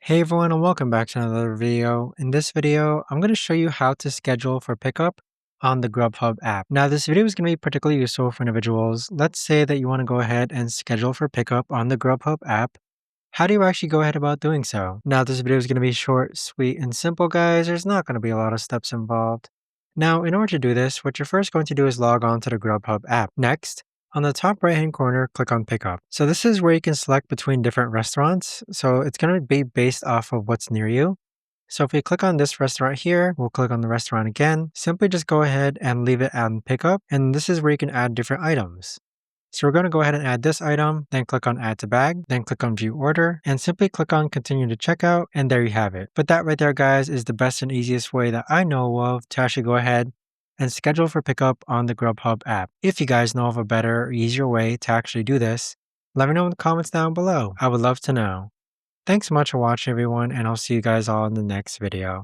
Hey everyone and welcome back to another video. In this video, I'm going to show you how to schedule for pickup on the Grubhub app. Now this video is going to be particularly useful for individuals. Let's say that you want to go ahead and schedule for pickup on the Grubhub app. How do you actually go ahead about doing so? Now this video is going to be short, sweet, and simple guys. There's not going to be a lot of steps involved. Now in order to do this, what you're first going to do is log on to the Grubhub app. Next, on the top right hand corner, click on Pickup. So this is where you can select between different restaurants. So it's going to be based off of what's near you. So if we click on this restaurant here, we'll click on the restaurant again. Simply just go ahead and leave it on Pickup. And this is where you can add different items. So we're going to go ahead and add this item, then click on Add to Bag, then click on View Order, and simply click on Continue to Checkout, and there you have it. But that right there, guys, is the best and easiest way that I know of to actually go ahead and schedule for pickup on the Grubhub app. If you guys know of a better or easier way to actually do this, let me know in the comments down below. I would love to know. Thanks so much for watching everyone, and I'll see you guys all in the next video.